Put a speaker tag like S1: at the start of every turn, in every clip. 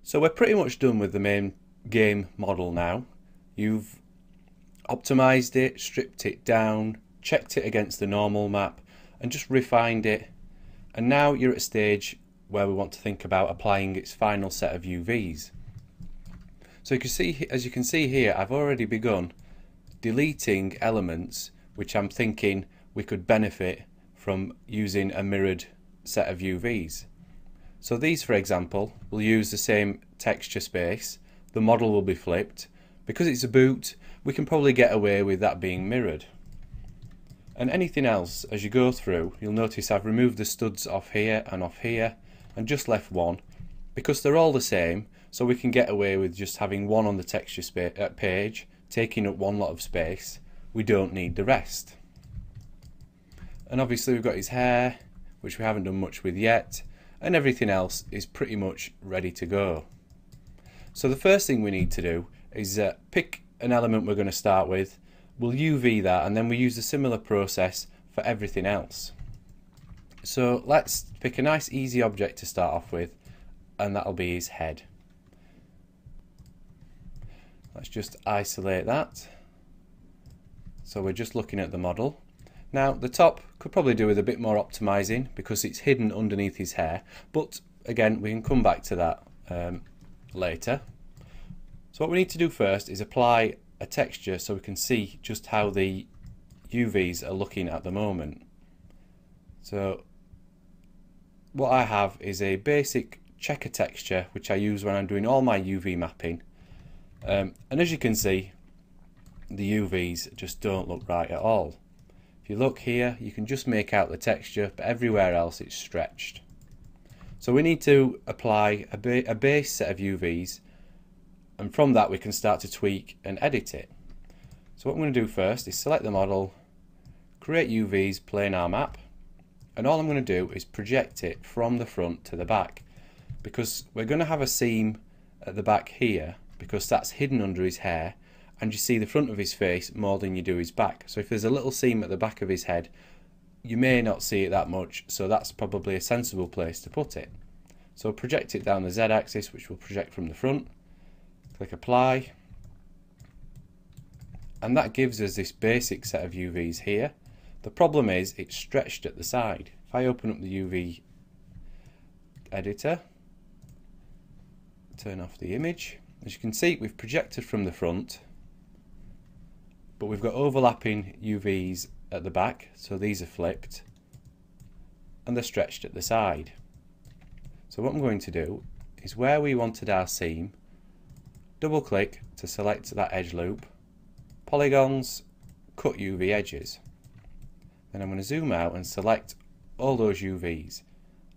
S1: So we're pretty much done with the main game model now. You've optimized it, stripped it down, checked it against the normal map and just refined it, and now you're at a stage where we want to think about applying its final set of UVs. So you can see, as you can see here, I've already begun deleting elements which I'm thinking we could benefit from using a mirrored set of UVs. So these, for example, will use the same texture space, the model will be flipped. Because it's a boot, we can probably get away with that being mirrored. And anything else, as you go through, you'll notice I've removed the studs off here and just left one, because they're all the same, so we can get away with just having one on the texture page, taking up one lot of space. We don't need the rest. And obviously we've got his hair, which we haven't done much with yet, and everything else is pretty much ready to go. So the first thing we need to do is pick an element we're going to start with. We'll UV that, and then we use a similar process for everything else. So let's pick a nice easy object to start off with, and that'll be his head. Let's just isolate that. So we're just looking at the model. Now the top could probably do with a bit more optimizing because it's hidden underneath his hair, but again we can come back to that later. So what we need to do first is apply a texture so we can see just how the UVs are looking at the moment. So what I have is a basic checker texture which I use when I'm doing all my UV mapping, and as you can see, the UVs just don't look right at all. If you look here, you can just make out the texture, but everywhere else it's stretched. So we need to apply a base set of UVs, and from that we can start to tweak and edit it. So what I'm going to do first is select the model, create UVs, planar map, and all I'm going to do is project it from the front to the back, because we're going to have a seam at the back here because that's hidden under his hair, and you see the front of his face more than you do his back. So if there's a little seam at the back of his head, you may not see it that much, so that's probably a sensible place to put it. So project it down the Z-axis, which will project from the front. Click apply, and that gives us this basic set of UVs here. The problem is it's stretched at the side. If I open up the UV editor, turn off the image, as you can see we've projected from the front, but we've got overlapping UVs at the back, so these are flipped and they're stretched at the side. So what I'm going to do is, where we wanted our seam, double click to select that edge loop, polygons, cut UV edges. Then I'm going to zoom out and select all those UVs,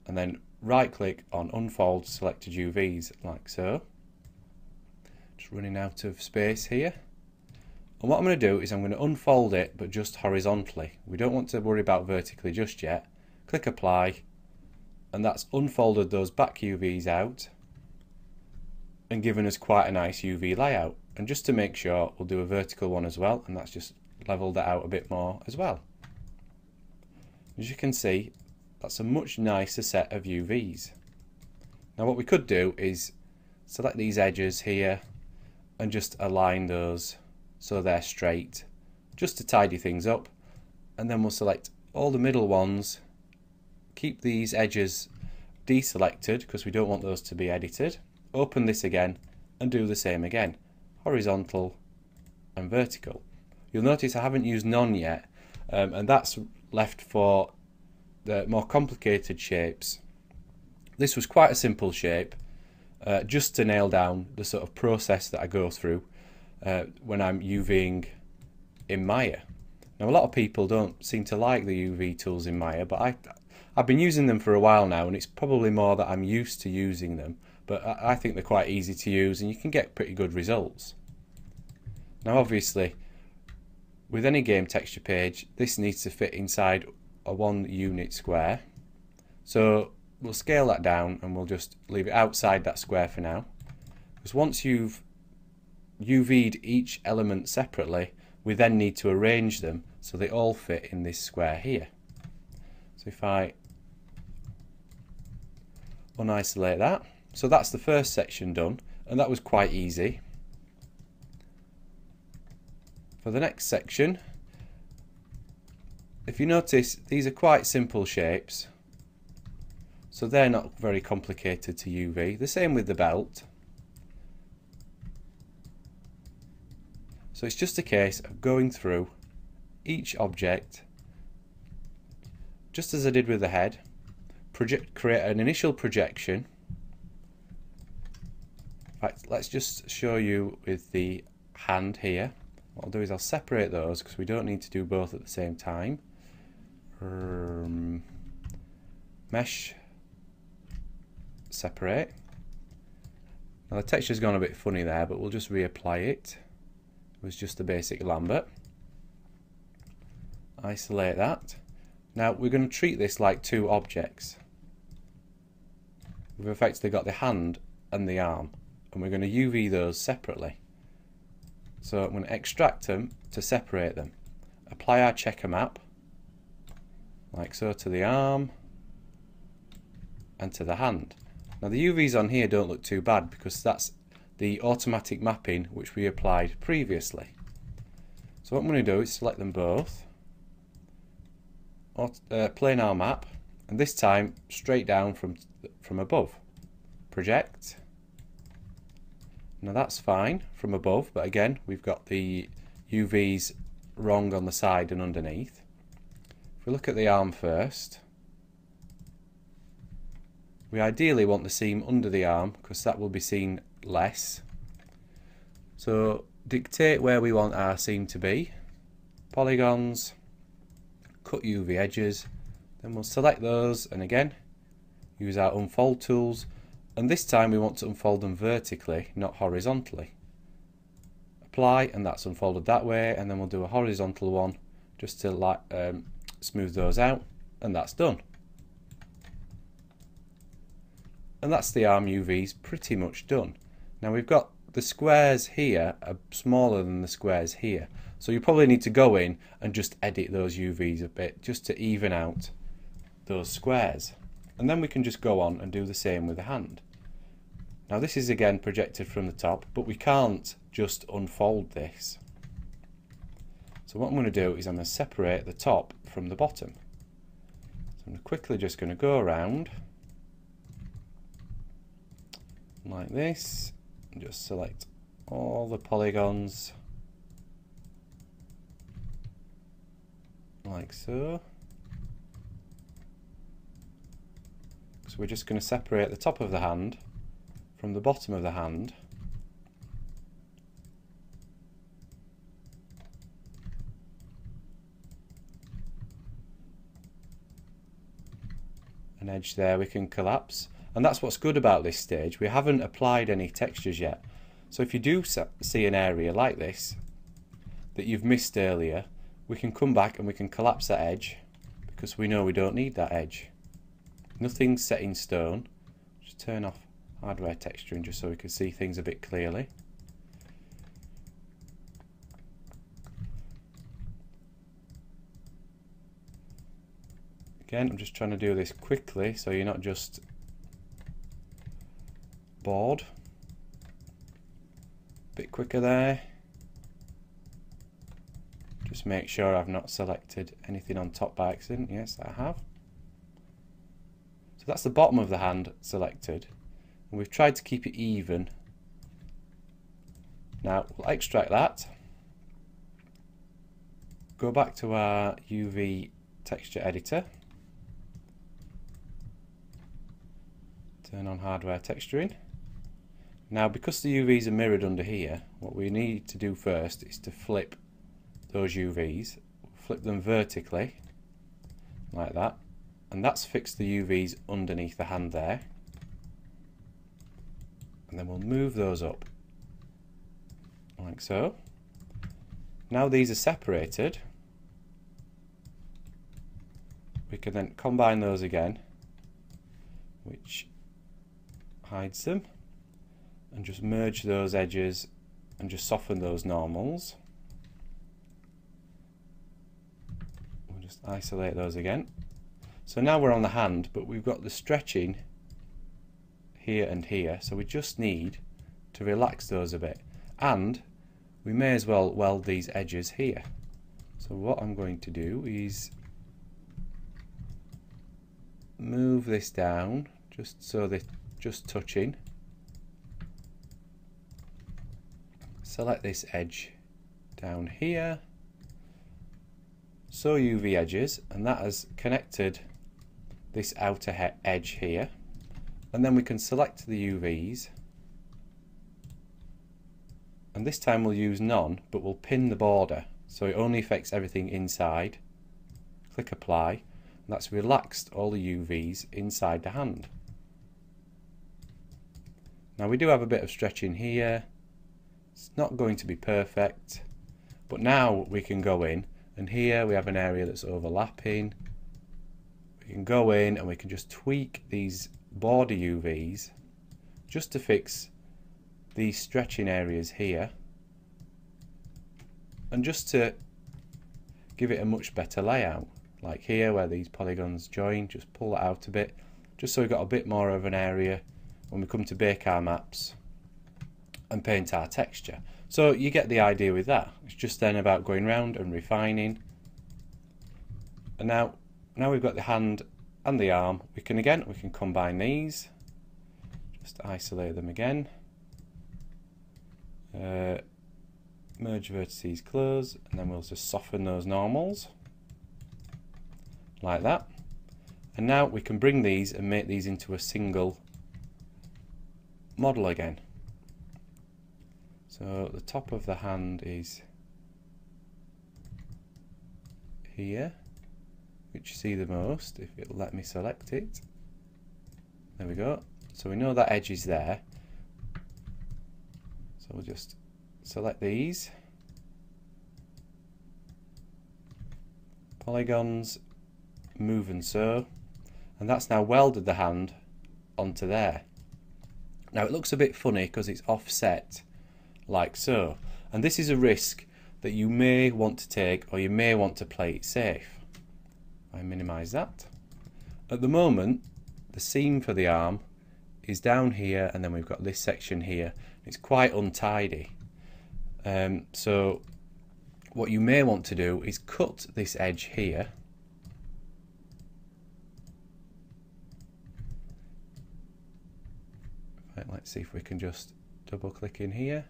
S1: and then right click on unfold selected UVs like so. Just running out of space here. And what I'm going to do is I'm going to unfold it, but just horizontally. We don't want to worry about vertically just yet. Click apply, and that's unfolded those back UVs out and given us quite a nice UV layout. And just to make sure, we'll do a vertical one as well, and that's just leveled that out a bit more as well. As you can see, that's a much nicer set of UVs. Now what we could do is select these edges here and just align those so they're straight, just to tidy things up, and then we'll select all the middle ones, keep these edges deselected because we don't want those to be edited, open this again and do the same again, horizontal and vertical. You'll notice I haven't used none yet, and that's left for the more complicated shapes. This was quite a simple shape, just to nail down the sort of process that I go through when I'm UVing in Maya. Now a lot of people don't seem to like the UV tools in Maya, but I've been using them for a while now, and it's probably more that I'm used to using them, but I think they're quite easy to use and you can get pretty good results. Now obviously with any game texture page, this needs to fit inside a 1 unit square, so we'll scale that down and we'll just leave it outside that square for now, because once you've UV'd each element separately, we then need to arrange them so they all fit in this square here. So if I unisolate that, So that's the first section done, and that was quite easy. For the next section, if you notice, these are quite simple shapes, so they're not very complicated to UV. The same with the belt. So it's just a case of going through each object, just as I did with the head, create an initial projection. In fact, let's just show you with the hand here. What I'll do is I'll separate those because we don't need to do both at the same time. Mesh, separate. Now the texture's gone a bit funny there, but we'll just reapply it. It was just the basic Lambert. Isolate that. Now we're going to treat this like two objects. We've effectively got the hand and the arm, and we're going to UV those separately. So I'm going to extract them to separate them. Apply our checker map, like so, to the arm and to the hand. Now the UVs on here don't look too bad because that's the automatic mapping which we applied previously. So what I'm going to do is select them both, planar map, and this time straight down from above. Project. Now that's fine from above, but again we've got the UVs wrong on the side and underneath. If we look at the arm first, we ideally want the seam under the arm because that will be seen less. So dictate where we want our seam to be, polygons, cut UV edges, then we'll select those and again use our unfold tools, and this time we want to unfold them vertically, not horizontally. Apply, and that's unfolded that way, and then we'll do a horizontal one just to smooth those out, and that's done. And that's the arm UVs pretty much done. Now we've got the squares here are smaller than the squares here, so you probably need to go in and just edit those UVs a bit just to even out those squares, and then we can just go on and do the same with the hand. Now this is again projected from the top, but we can't just unfold this. So what I'm going to do is I'm going to separate the top from the bottom. So I'm quickly just going to go around like this and just select all the polygons like so. So we're just going to separate the top of the hand from the bottom of the hand, an edge there we can collapse, and that's what's good about this stage. We haven't applied any textures yet, so if you do see an area like this that you've missed earlier, we can come back and we can collapse that edge because we know we don't need that edge. Nothing's set in stone. Just turn off hardware texturing just so we can see things a bit clearly. Again, I'm just trying to do this quickly so you're not just bored. A bit quicker there. Just make sure I've not selected anything on top by accident. Yes, I have. So that's the bottom of the hand selected. And we've tried to keep it even. Now we'll extract that, go back to our UV texture editor, turn on hardware texturing. Now because the UVs are mirrored under here, what we need to do first is to flip those UVs, flip them vertically like that, and that's fixed the UVs underneath the hand there. And then we'll move those up like so. Now these are separated, we can then combine those again, which hides them, and just merge those edges and just soften those normals. We'll just isolate those again. So now we're on the hand, but we've got the stretching here and here, so we just need to relax those a bit, and we may as well weld these edges here. So what I'm going to do is move this down just so they're just touching. Select this edge down here, so UV edges, and that has connected this outer edge here, and then we can select the UVs, and this time we'll use none, but we'll pin the border so it only affects everything inside. Click apply, and that's relaxed all the UVs inside the hand. Now we do have a bit of stretching here. It's not going to be perfect, but now we can go in, and here we have an area that's overlapping. We can go in and we can just tweak these border UVs just to fix these stretching areas here, and just to give it a much better layout. Like here where these polygons join, just pull that out a bit, just so we've got a bit more of an area when we come to bake our maps and paint our texture. So you get the idea with that. It's just then about going round and refining. And now we've got the hand and the arm, we can combine these, just isolate them again, merge vertices, close, and then we'll just soften those normals like that. And now we can bring these and make these into a single model again. So the top of the hand is here, which you see the most if it'll let me select it. There we go. So we know that edge is there. So we'll just select these polygons, move and sew, and that's now welded the hand onto there. Now it looks a bit funny because it's offset like so, and this is a risk that you may want to take, or you may want to play it safe. I minimize that. At the moment the seam for the arm is down here, and then we've got this section here. It's quite untidy, so what you may want to do is cut this edge here, right, let's see if we can just double click in here.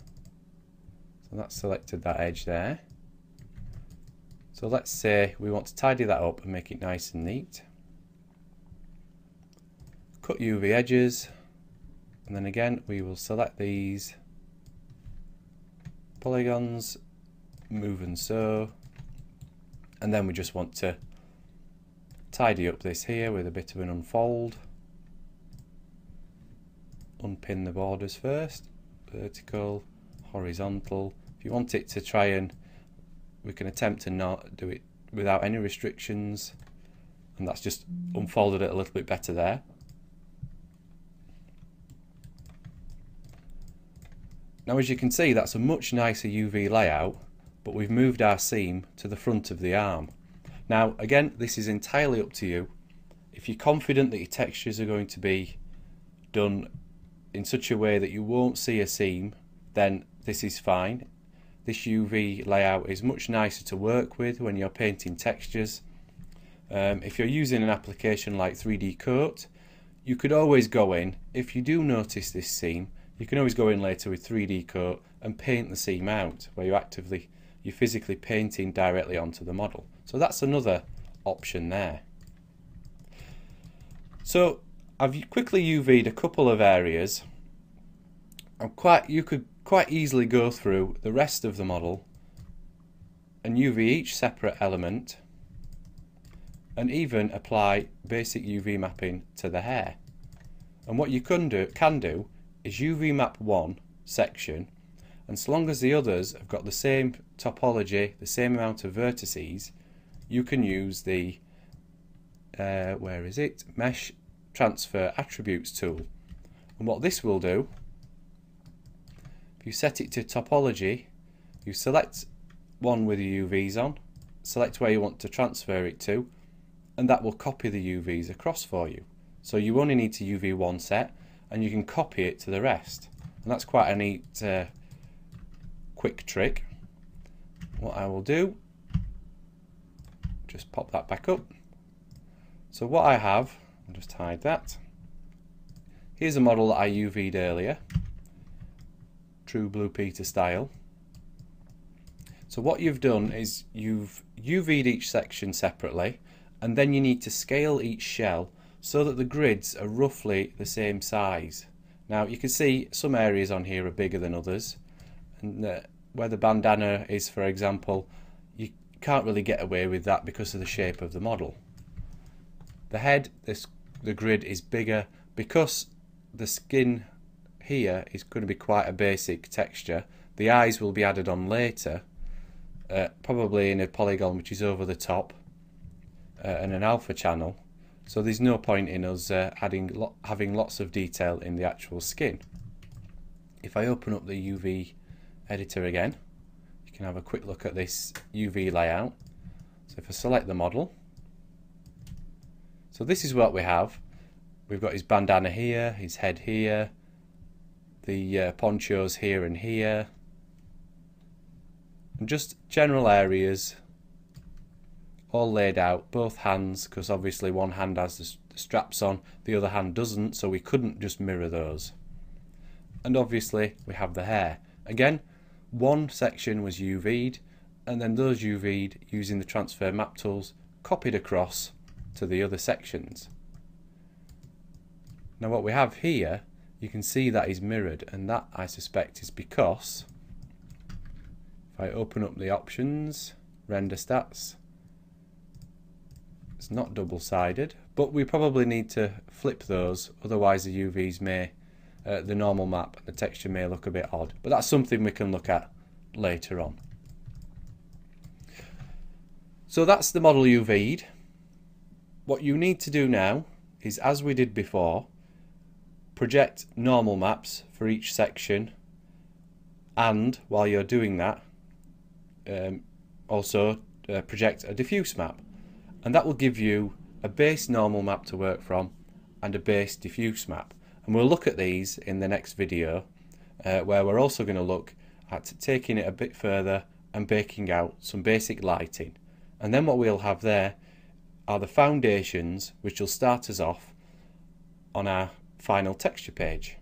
S1: So that's selected that edge there. So let's say we want to tidy that up and make it nice and neat. Cut UV edges, and then again we will select these polygons, move and sew, and then we just want to tidy up this here with a bit of an unfold. Unpin the borders first, vertical, horizontal. If you want it to try and, we can attempt to not do it without any restrictions, and that's just unfolded it a little bit better there. Now as you can see, that's a much nicer UV layout, but we've moved our seam to the front of the arm. Now again, this is entirely up to you. If you're confident that your textures are going to be done in such a way that you won't see a seam, then this is fine. This UV layout is much nicer to work with when you're painting textures. If you're using an application like 3D Coat, you could always go in, if you do notice this seam, you can always go in later with 3D Coat and paint the seam out, where you're physically painting directly onto the model. So that's another option there. So I've quickly UV'd a couple of areas. You could quite easily go through the rest of the model and UV each separate element, and even apply basic UV mapping to the hair. And what you can do is UV map one section, and so long as the others have got the same topology, the same amount of vertices, you can use the mesh transfer attributes tool. And what this will do, if you set it to topology, you select one with the UVs on, select where you want to transfer it to, and that will copy the UVs across for you. So you only need to UV one set, and you can copy it to the rest. And that's quite a neat quick trick. What I will do, just pop that back up. So what I have, I'll just hide that. Here's a model that I UV'd earlier, true Blue Peter style. So what you've done is you've UV'd each section separately, and then you need to scale each shell so that the grids are roughly the same size. Now you can see some areas on here are bigger than others, and where the bandana is, for example, you can't really get away with that because of the shape of the model. The head, the grid is bigger because the skin here is going to be quite a basic texture. The eyes will be added on later, probably in a polygon which is over the top and an alpha channel. So there's no point in us having lots of detail in the actual skin. If I open up the UV editor again, you can have a quick look at this UV layout. So if I select the model, so this is what we have. We've got his bandana here, his head here, the ponchos here and here, and just general areas all laid out, both hands, because obviously one hand has the straps on, the other hand doesn't, so we couldn't just mirror those. And obviously we have the hair. Again, one section was UV'd, and then those UV'd using the transfer map tools copied across to the other sections. Now what we have here, you can see that is mirrored, and that I suspect is because if I open up the options, render stats, it's not double-sided, but we probably need to flip those, otherwise the UVs may, the normal map, the texture may look a bit odd, but that's something we can look at later on. So that's the model UV'd. What you need to do now is, as we did before, project normal maps for each section, and while you're doing that, also project a diffuse map, and that will give you a base normal map to work from and a base diffuse map. And we'll look at these in the next video, where we're also going to look at taking it a bit further and baking out some basic lighting. And then what we'll have there are the foundations which will start us off on our final texture page.